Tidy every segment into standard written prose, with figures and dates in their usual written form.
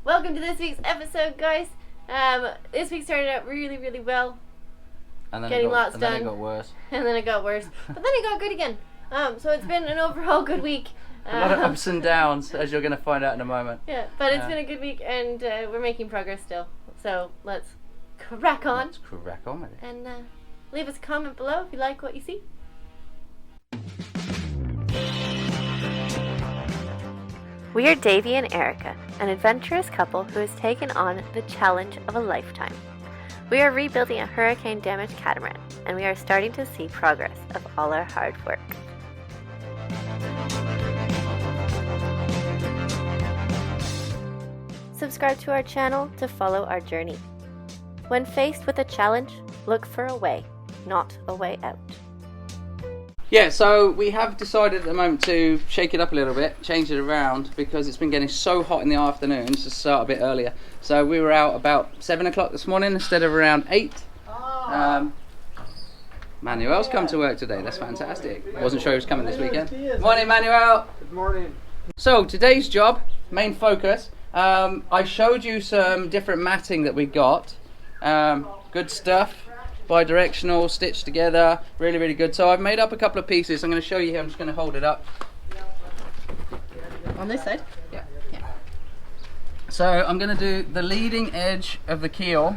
Welcome to this week's episode, guys. This week started out really well. And then Getting lots and done. then it got worse. And then it got worse. But then it got good again. So it's been an overall good week. A lot of ups and downs, as you're going to find out in a moment. Yeah, but it's been a good week, and we're making progress still. So let's crack on. Let's crack on with it. And leave us a comment below if you like what you see. We are Davy and Erica, an adventurous couple who has taken on the challenge of a lifetime. We are rebuilding a hurricane-damaged catamaran, and we are starting to see progress of all our hard work. Subscribe to our channel to follow our journey. When faced with a challenge, look for a way, not a way out. Yeah, so we have decided at the moment to shake it up a little bit, change it around, because it's been getting so hot in the afternoons to start a bit earlier. So we were out about 7 o'clock this morning instead of around 8. Manuel's come to work today, that's fantastic. Wasn't sure he was coming this weekend. Morning, Manuel! Good morning. So today's job, main focus, I showed you some different matting that we got. Good stuff. Bi-directional, stitched together, really good. So I've made up a couple of pieces. I'm going to show you here. I'm just going to hold it up. On this side? Yeah. So I'm going to do the leading edge of the keel.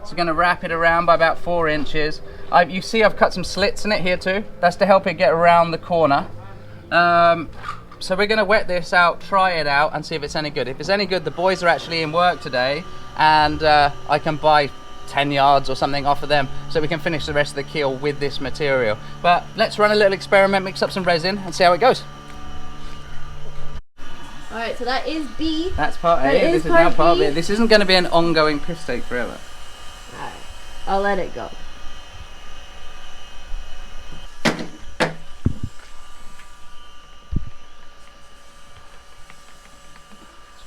So I'm going to wrap it around by about 4 inches. You see I've cut some slits in it here too. That's to help it get around the corner. So we're going to wet this out, try it out, and see if it's any good. If it's any good, the boys are actually in work today, and I can buy 10 yards or something off of them so we can finish the rest of the keel with this material. But let's run a little experiment, mix up some resin and see how it goes. Alright, so that is B. That's part A, this is part now part B. B. This isn't going to be an ongoing piss take forever. Alright, I'll let it go. Just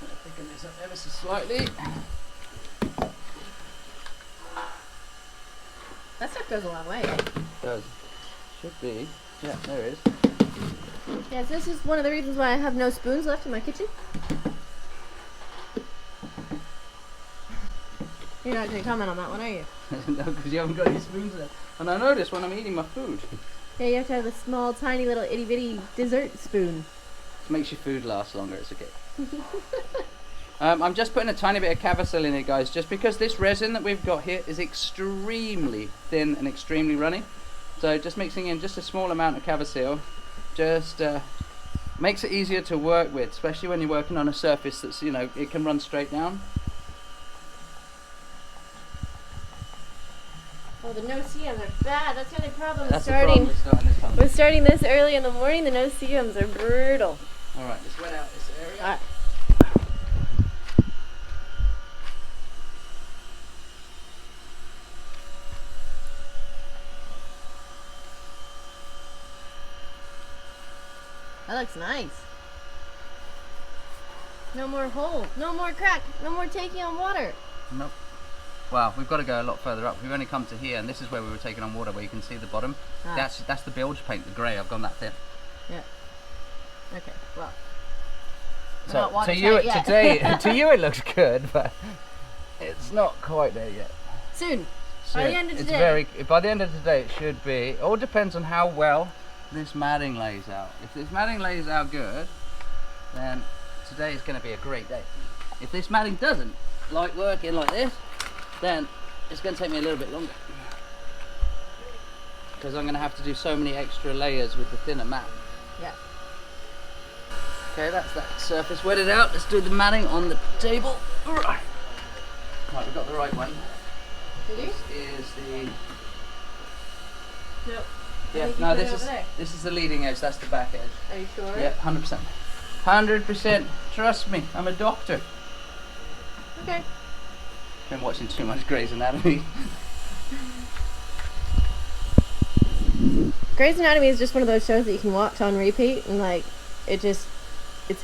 going to thicken this up ever so slightly. That stuff goes a long way. It does. Should be. Yeah, there it is. Yes, this is one of the reasons why I have no spoons left in my kitchen. You're not going to comment on that one, are you? No, because you haven't got any spoons left. And I notice when I'm eating my food. Yeah, you have to have a small, tiny little itty bitty dessert spoon. It makes your food last longer, it's okay. I'm just putting a tiny bit of Cavasil in it, guys, just because this resin that we've got here is extremely thin and extremely runny. So just mixing in just a small amount of Cavasil just makes it easier to work with, especially when you're working on a surface that's, you know, it can run straight down. Oh, the no-see-ums are bad. That's the only problem. That's the problem with starting this time. We're starting this early in the morning. The no-see-ums are brutal. Alright, let's wet out this area. Alright. That looks nice. No more hole, no more crack, no more taking on water. Nope. Wow, we've got to go a lot further up. We've only come to here, and this is where we were taking on water, where you can see the bottom. Ah. That's the bilge paint, the grey. I've gone that thin. Yeah. Okay. Well. So to you, to you it looks good, but it's not quite there yet. Soon. By the end of It's today. by the end of today, it should be. It all depends on how well this matting lays out. If this matting lays out good, then today is going to be a great day. If this matting doesn't like working like this, then it's going to take me a little bit longer, because I'm going to have to do so many extra layers with the thinner mat. Yeah. Okay, that's that surface wetted out. Let's do the matting on the table. Right, we've got the right one. Did you? This is the... Nope. Yeah, no, this is the leading edge, that's the back edge. Are you sure? Yeah, 100%. 100%. Trust me, I'm a doctor. Okay. Been watching too much Grey's Anatomy. Grey's Anatomy is just one of those shows that you can watch on repeat, and like, it's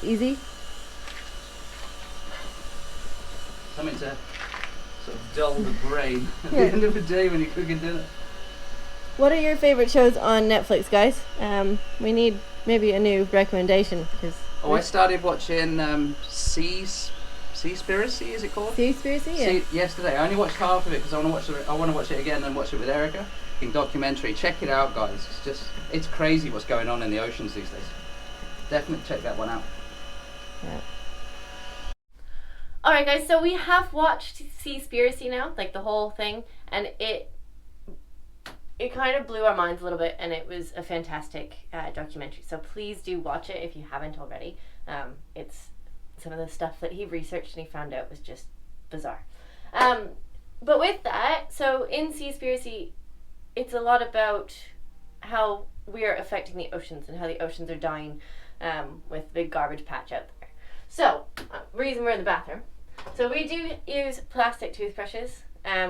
easy. Something to sort of dull the brain at the end of the day when you're cooking dinner. What are your favorite shows on Netflix, guys? We need maybe a new recommendation, because Oh, I started watching Seaspiracy, is it called? Seaspiracy, yeah. Yesterday, I only watched half of it because I want to watch it again and watch it with Erica. In documentary, check it out, guys. It's crazy what's going on in the oceans these days. Definitely check that one out. Yeah. Alright guys, so we have watched Seaspiracy now, like the whole thing, and it kind of blew our minds a little bit, and it was a fantastic documentary. So please do watch it if you haven't already. It's some of the stuff that he researched and he found out was just bizarre. But with that, so in Seaspiracy, it's a lot about how we are affecting the oceans and how the oceans are dying with the big garbage patch out there. So, reason we're in the bathroom. So we do use plastic toothbrushes.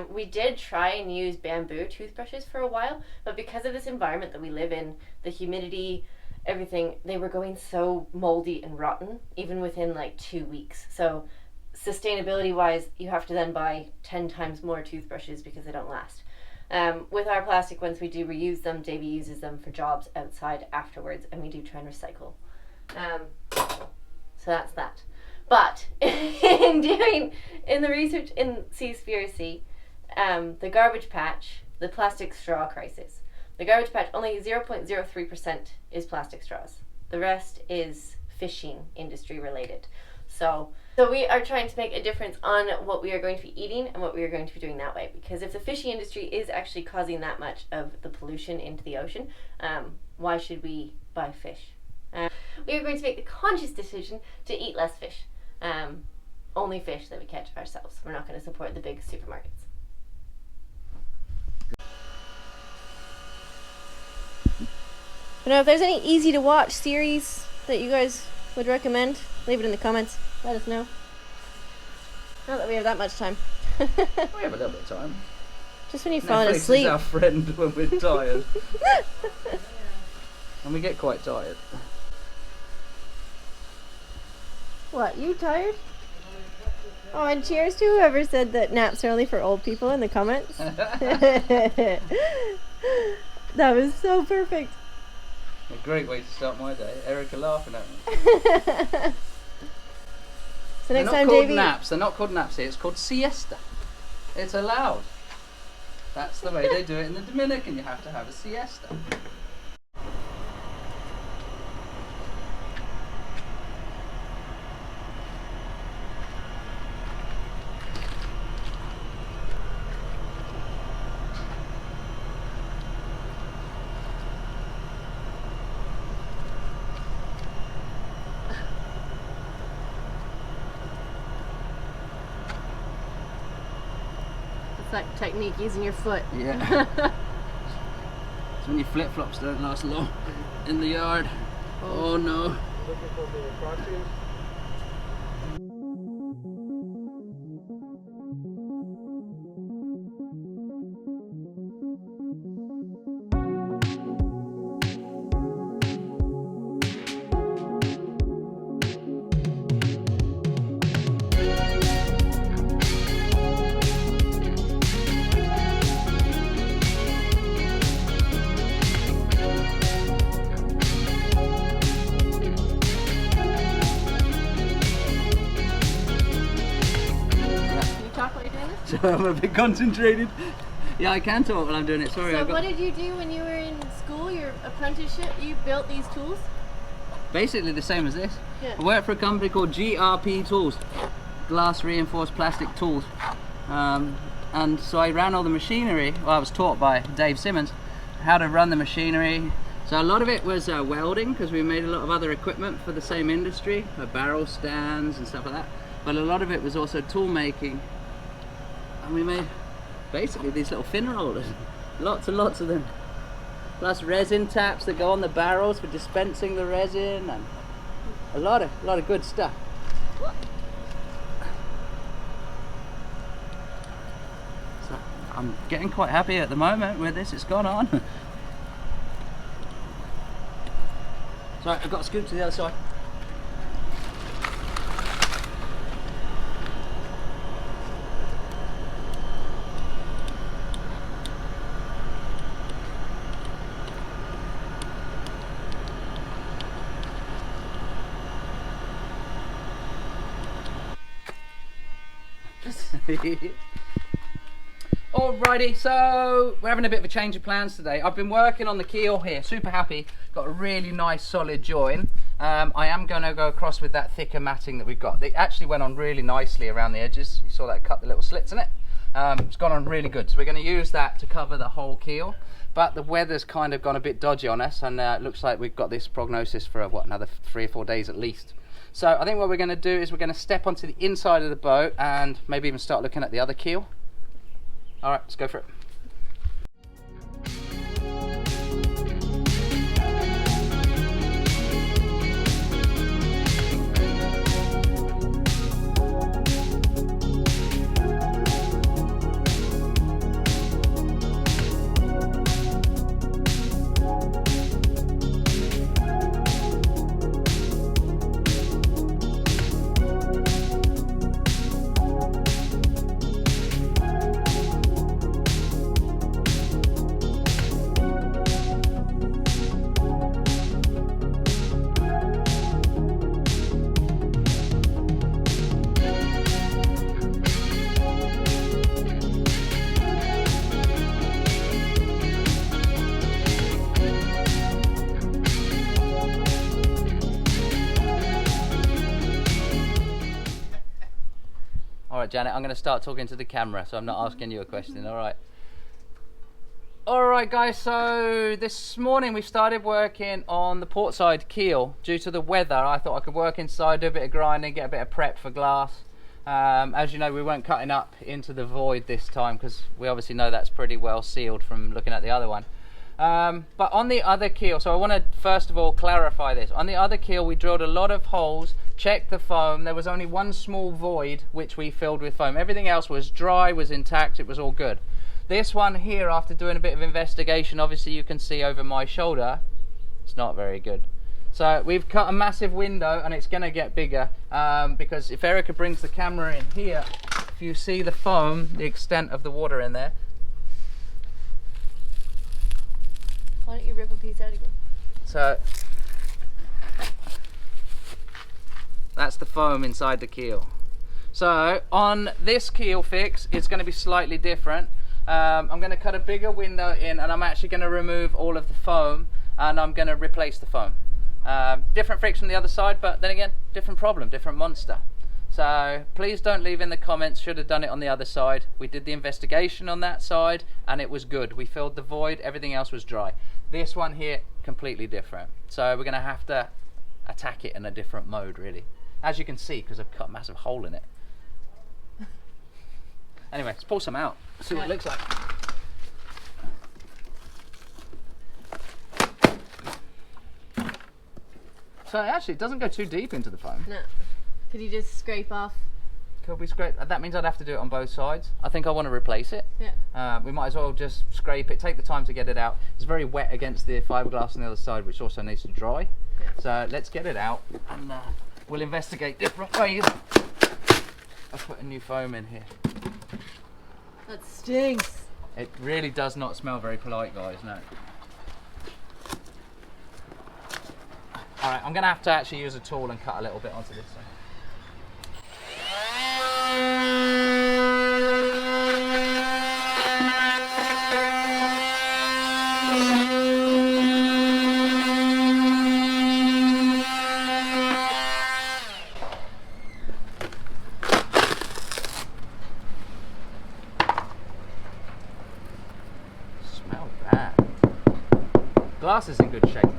We did try and use bamboo toothbrushes for a while, but because of this environment that we live in, the humidity, everything, they were going so moldy and rotten, even within like 2 weeks. So sustainability wise, you have to then buy 10 times more toothbrushes because they don't last. With our plastic ones, we do reuse them. Davy uses them for jobs outside afterwards, and we do try and recycle. So that's that. But in the research in Seaspiracy, the garbage patch, the plastic straw crisis. The garbage patch, only 0.03% is plastic straws. The rest is fishing industry related. So we are trying to make a difference on what we are going to be eating and what we are going to be doing that way. Because if the fishing industry is actually causing that much of the pollution into the ocean, why should we buy fish? We are going to make the conscious decision to eat less fish. Only fish that we catch ourselves. We're not going to support the big supermarkets. I don't know if there's any easy to watch series that you guys would recommend. Leave it in the comments. Let us know. Not that we have that much time. We have a little bit of time. Just when you've fallen Netflix asleep. is our friend when we're tired. And we get quite tired. What, you tired? Oh, and cheers to whoever said that naps are only for old people in the comments. That was so perfect. A great way to start my day. Erica laughing at me. So next time, They're not called Davy. naps. They're not called naps here. It's called siesta. It's allowed. That's the way they do it in the Dominican. You have to have a siesta. That technique using your foot. Yeah. It's when your flip-flops don't last long in the yard. Oh no. Looking for the Foxy. So I'm a bit concentrated. Yeah, I can talk while I'm doing it. Sorry. So what did you do when you were in school, your apprenticeship? You built these tools? Basically the same as this. Yeah. I work for a company called GRP Tools, Glass Reinforced Plastic Tools. And so I ran all the machinery. Well, I was taught by Dave Simmons how to run the machinery. So a lot of it was welding, because we made a lot of other equipment for the same industry, like barrel stands and stuff like that. But a lot of it was also tool making. And we made basically these little fin rollers, lots and lots of them. Plus resin taps that go on the barrels for dispensing the resin, and a lot of good stuff. So I'm getting quite happy at the moment with this. It's gone on. Sorry, I've got to scoot to the other side. Alrighty, so we're having a bit of a change of plans today. I've been working on the keel here, super happy. Got a really nice solid join. I am going to go across with that thicker matting that we've got. They actually went on really nicely around the edges. You saw that cut the little slits in it. It's gone on really good. So we're going to use that to cover the whole keel. But the weather's kind of gone a bit dodgy on us, and it looks like we've got this prognosis for what, another 3 or 4 days at least. So I think what we're going to do is we're going to step onto the inside of the boat and maybe even start looking at the other keel. All right, let's go for it. Alright, Janet, I'm going to start talking to the camera, so I'm not asking you a question, alright? Alright guys, so this morning we started working on the port side keel. Due to the weather, I thought I could work inside, do a bit of grinding, get a bit of prep for glass. As you know, we weren't cutting up into the void this time because we obviously know that's pretty well sealed from looking at the other one. But on the other keel, so I want to first of all clarify this. On the other keel we drilled a lot of holes, checked the foam. There was only one small void which we filled with foam. Everything else was dry, was intact, it was all good. This one here, after doing a bit of investigation, obviously you can see over my shoulder, it's not very good. So we've cut a massive window and it's going to get bigger because if Erica brings the camera in here, if you see the foam, the extent of the water in there. Why don't you rip a piece out again? So that's the foam inside the keel. So on this keel fix, it's going to be slightly different. I'm going to cut a bigger window in and I'm actually going to remove all of the foam and I'm going to replace the foam. Different fix from the other side, but then again, different problem, different monster. So please don't leave in the comments, should have done it on the other side. We did the investigation on that side and it was good. We filled the void, everything else was dry. This one here, completely different. So we're going to have to attack it in a different mode really. As you can see, because I've cut a massive hole in it. Anyway, let's pull some out, see what it looks like. So actually, it doesn't go too deep into the foam. No. Could you just scrape off? Could we scrape? That means I'd have to do it on both sides. I think I want to replace it. Yeah. We might as well just scrape it, take the time to get it out. It's very wet against the fiberglass on the other side, which also needs to dry. Yeah. So let's get it out and we'll investigate different ways. I'll put a new foam in here. That stinks. It really does not smell very polite, guys, no. Alright, I'm going to have to actually use a tool and cut a little bit onto this thing. Smell that. Glass is in good shape now.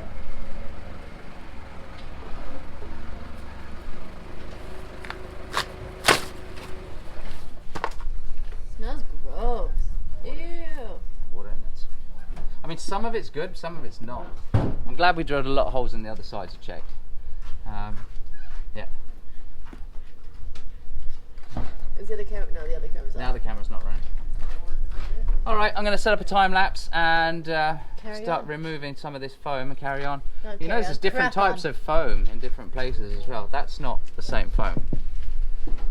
Smells gross. Ew. Water in it. I mean, some of it's good, some of it's not. I'm glad we drilled a lot of holes in the other side to check. Yeah. Is the other camera? No, the other camera's Now off. the camera's not running. All right, I'm going to set up a time lapse and start removing some of this foam and carry on. You notice there's different types of foam in different places as well. That's not the same foam.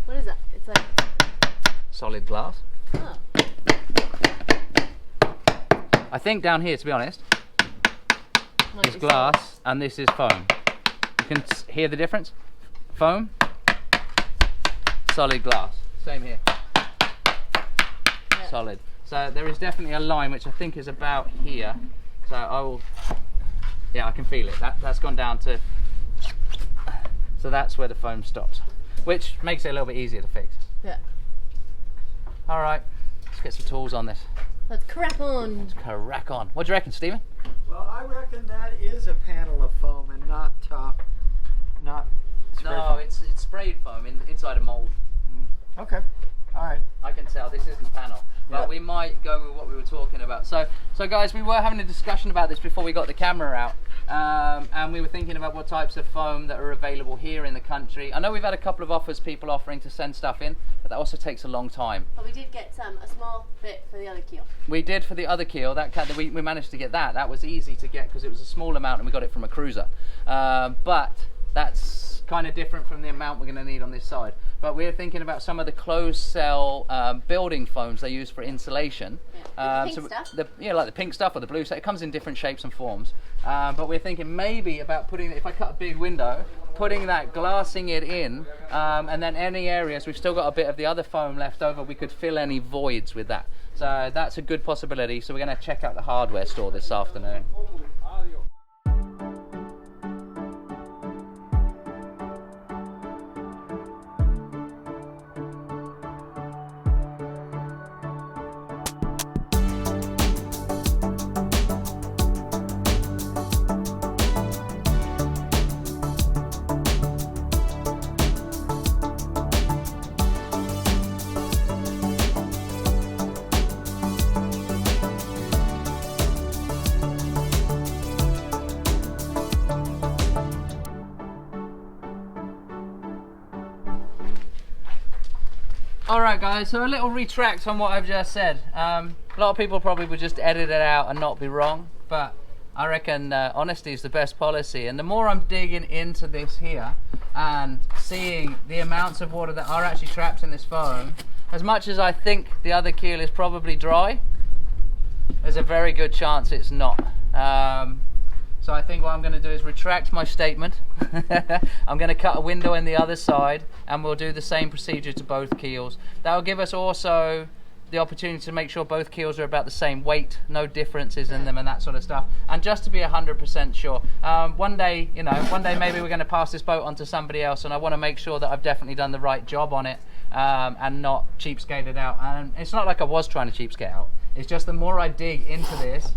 What is that? It's like Solid glass. Oh. I think down here, to be honest, is glass and this is foam. You can hear the difference? Foam, solid glass. Same here. solid. So there is definitely a line which I think is about here. So I will, yeah, I can feel it. That's gone down to, so that's where the foam stops, which makes it a little bit easier to fix. Yeah. All right, let's get some tools on this. Let's crack on. Let's crack on. What do you reckon, Stephen? Well, I reckon that is a panel of foam and not spray No, foam. it's sprayed foam inside a mold. Okay. All right. I can tell this isn't panel, but Yeah. we might go with what we were talking about. So guys, we were having a discussion about this before we got the camera out, and we were thinking about what types of foam that are available here in the country. I know we've had a couple of offers, people offering to send stuff in, but that also takes a long time. But we did get a small bit for the other keel. We did for the other keel. We managed to get that. That was easy to get because it was a small amount and we got it from a cruiser. But that's kind of different from the amount we're going to need on this side. But we're thinking about some of the closed cell building foams they use for insulation. Yeah. The pink stuff? Like the pink stuff or the blue stuff. It comes in different shapes and forms. But we're thinking maybe about putting, if I cut a big window, putting that, glassing it in, and then any areas, we've still got a bit of the other foam left over, we could fill any voids with that. So that's a good possibility. So we're going to check out the hardware store this afternoon. Alright guys, so a little retract on what I've just said. A lot of people probably would just edit it out and not be wrong, but I reckon honesty is the best policy. And the more I'm digging into this here and seeing the amounts of water that are actually trapped in this foam, as much as I think the other keel is probably dry, there's a very good chance it's not. So I think what I'm going to do is retract my statement. I'm going to cut a window in the other side and we'll do the same procedure to both keels. That will give us also the opportunity to make sure both keels are about the same weight, no differences in them and that sort of stuff. And just to be 100% sure, one day maybe we're going to pass this boat on to somebody else and I want to make sure that I've definitely done the right job on it and not cheapskated out. And it's not like I was trying to cheapskate out. It's just the more I dig into this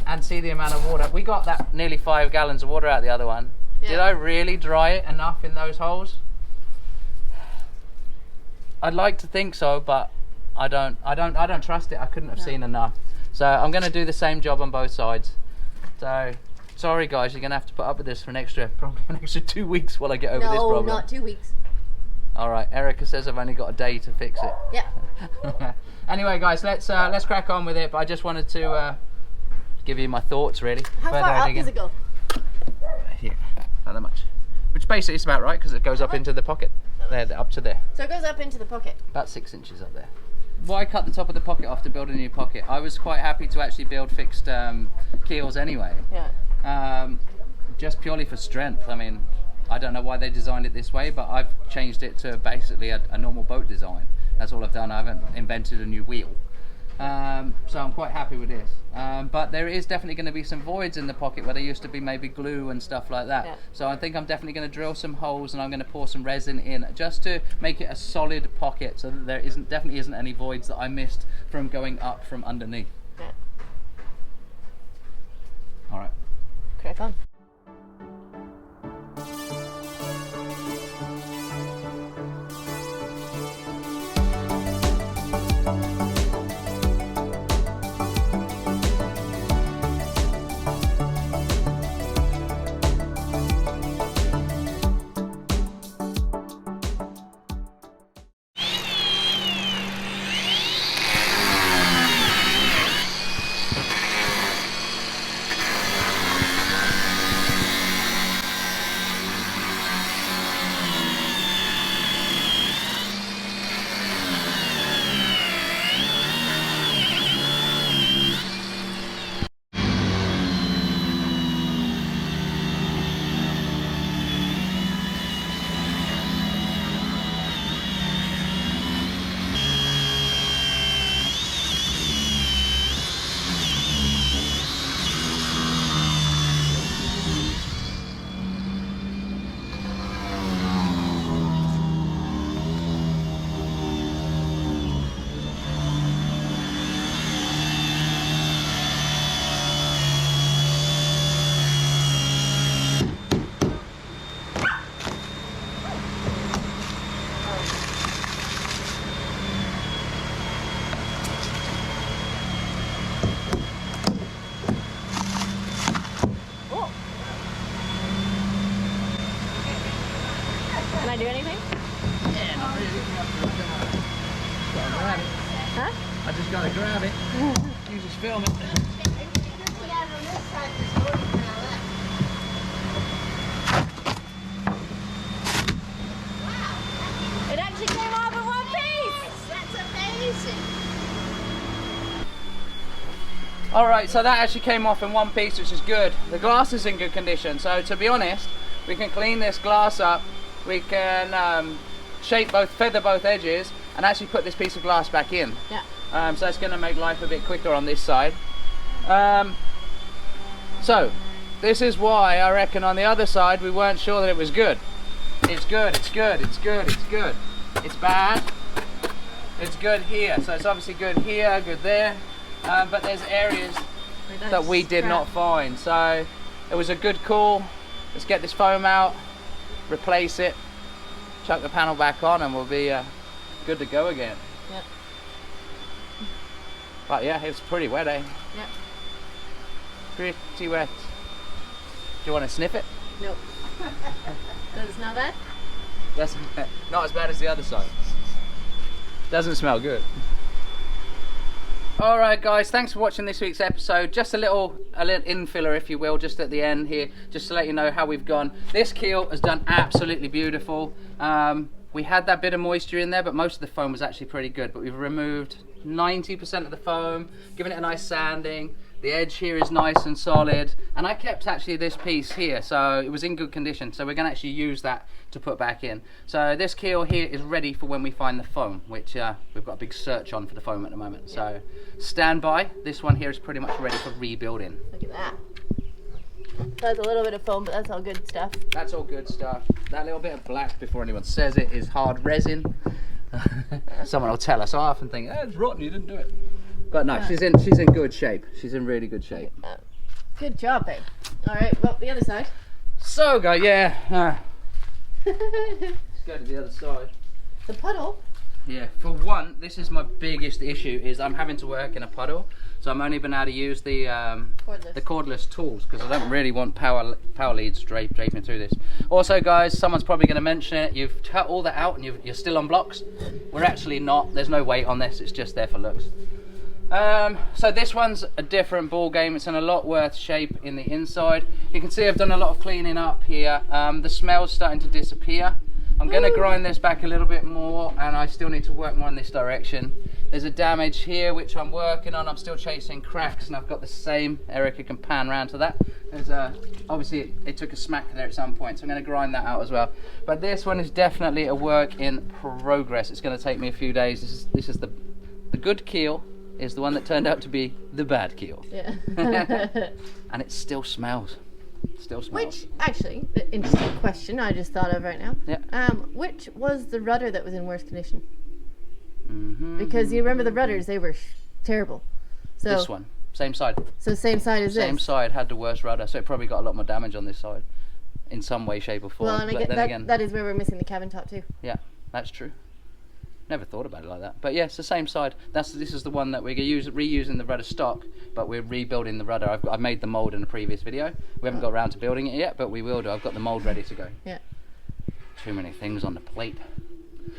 and see the amount of water. We got that nearly 5 gallons of water out of the other one. Yeah. Did I really dry it enough in those holes? I'd like to think so, but I don't trust it. I couldn't have seen enough. So I'm going to do the same job on both sides. So sorry guys, you're going to have to put up with this for probably an extra 2 weeks while I get over this problem. No, not 2 weeks. All right, Erica says I've only got a day to fix it. Yeah. Anyway guys, let's crack on with it, but I just wanted to give you my thoughts really. How far up does it go? Here, not that much. Which basically is about right because it goes up into the pocket. There, up to there. So it goes up into the pocket? About 6 inches up there. Why cut the top of the pocket off to build a new pocket? I was quite happy to actually build fixed keels anyway. Yeah. Just purely for strength. I mean, I don't know why they designed it this way, but I've changed it to basically a normal boat design. That's all I've done. I haven't invented a new wheel. So I'm quite happy with this. But there is definitely going to be some voids in the pocket where there used to be maybe glue and stuff like that. Yeah. So I think I'm definitely going to drill some holes and I'm going to pour some resin in just to make it a solid pocket so that there definitely isn't any voids that I missed from going up from underneath. Yeah. All right. Crack on. I just gotta grab it. You just film it. It actually came off in one piece! That's amazing. Alright, so that actually came off in one piece, which is good. The glass is in good condition, so to be honest, we can clean this glass up, we can feather both edges, and actually put this piece of glass back in. Yeah. So that's going to make life a bit quicker on this side. So, this is why I reckon on the other side we weren't sure that it was good. It's good, it's good, it's good, it's good. It's bad, it's good here. So it's obviously good here, good there. But there's areas that we did not find. So it was a good call. Let's get this foam out, replace it, chuck the panel back on, and we'll be good to go again. Yep. But yeah, it's pretty wet, eh? Yep. Pretty wet. Do you want to sniff it? Nope. Does it smell bad? That's not as bad as the other side. Doesn't smell good. Alright guys, thanks for watching this week's episode. Just a little infiller, if you will, just at the end here, just to let you know how we've gone. This keel has done absolutely beautiful. We had that bit of moisture in there, but most of the foam was actually pretty good. But we've removed 90% of the foam, given it a nice sanding. The edge here is nice and solid, and I kept actually this piece here, so it was in good condition. So we're going to actually use that to put back in. So this keel here is ready for when we find the foam, which we've got a big search on for the foam at the moment. So stand by. This one here is pretty much ready for rebuilding. Look at that. That's a little bit of foam, but that's all good stuff. That's all good stuff. That little bit of black, before anyone says it, is hard resin. Someone will tell us. I often think, it's rotten, you didn't do it. But no, she's in good shape. She's in really good shape. Good job, babe. All right, well, the other side. So, guys, yeah. Let's go to the other side. The puddle. Yeah, for one, this is my biggest issue, is I'm having to work in a puddle. So I'm only been able to use the cordless tools, because I don't really want power leads draping through this. Also guys, someone's probably going to mention it, you've cut all that out and you're still on blocks. We're actually not, there's no weight on this, it's just there for looks. So this one's a different ball game. It's in a lot worse shape in the inside. You can see I've done a lot of cleaning up here. The smell's starting to disappear. I'm going to grind this back a little bit more, and I still need to work more in this direction. There's a damage here which I'm working on. I'm still chasing cracks, and I've got the same. Erica can pan round to that. There's obviously it took a smack there at some point, so I'm going to grind that out as well. But this one is definitely a work in progress. It's going to take me a few days. This is the good keel. Is the one that turned out to be the bad keel. Yeah. And it still smells. Still smells. Which, actually, the interesting question I just thought of right now. Yeah. Which was the rudder that was in worse condition? Because you remember the rudders, they were terrible. So this one, same side. So same side as this. Same side had the worst rudder, so it probably got a lot more damage on this side, in some way, shape, or form. Well, and again, that is where we're missing the cabin top too. Yeah, that's true. Never thought about it like that, but yeah, it's the same side. This is the one that we're reusing the rudder stock, but we're rebuilding the rudder. I made the mold in a previous video. We haven't got around to building it yet, but we will do. I've got the mold ready to go. Yeah. Too many things on the plate.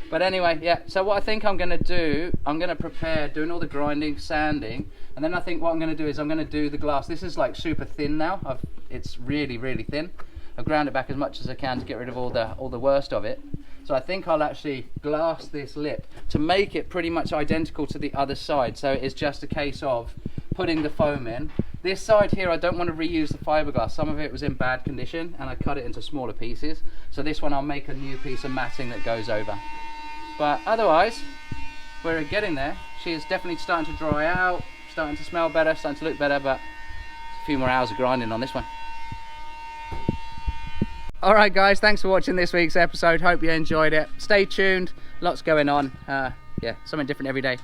But anyway, yeah. So what I think I'm going to do, I'm going to prepare doing all the grinding, sanding, and then I think what I'm going to do is I'm going to do the glass. This is like super thin now. It's really, really thin. I've ground it back as much as I can to get rid of all the worst of it. So I think I'll actually glass this lip to make it pretty much identical to the other side. So it's just a case of putting the foam in. This side here, I don't want to reuse the fiberglass. Some of it was in bad condition and I cut it into smaller pieces. So this one I'll make a new piece of matting that goes over. But otherwise, we're getting there. She is definitely starting to dry out, starting to smell better, starting to look better, but a few more hours of grinding on this one. Alright guys, thanks for watching this week's episode. Hope you enjoyed it. Stay tuned, lots going on. Yeah, something different every day.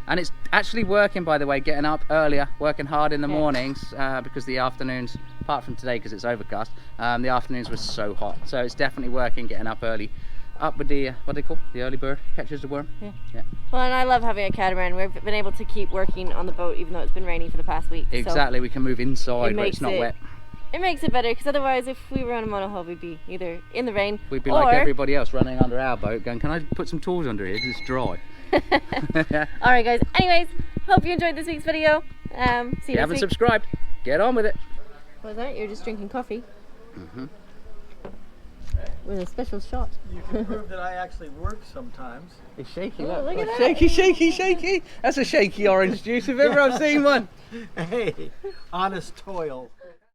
And it's actually working, by the way, getting up earlier, working hard in the mornings, because the afternoons, apart from today because it's overcast, the afternoons were so hot. So it's definitely working, getting up early. Up with the, what do they call? The early bird catches the worm? Yeah. Well, and I love having a catamaran. We've been able to keep working on the boat even though it's been raining for the past week. Exactly, so we can move inside where it's not wet. It makes it better, because otherwise if we were on a monohull we'd be either in the rain, we'd be like everybody else running under our boat going, can I put some tools under here because it's dry. Alright guys, anyways, hope you enjoyed this week's video. See you If you haven't next week. subscribed, get on with it. What was that? You're just drinking coffee. With a special shot. You can prove that I actually work sometimes. It's shaky. Oh, look at that. Shaky, shaky, shaky. That's a shaky orange juice if ever I've seen one. Hey, honest toil.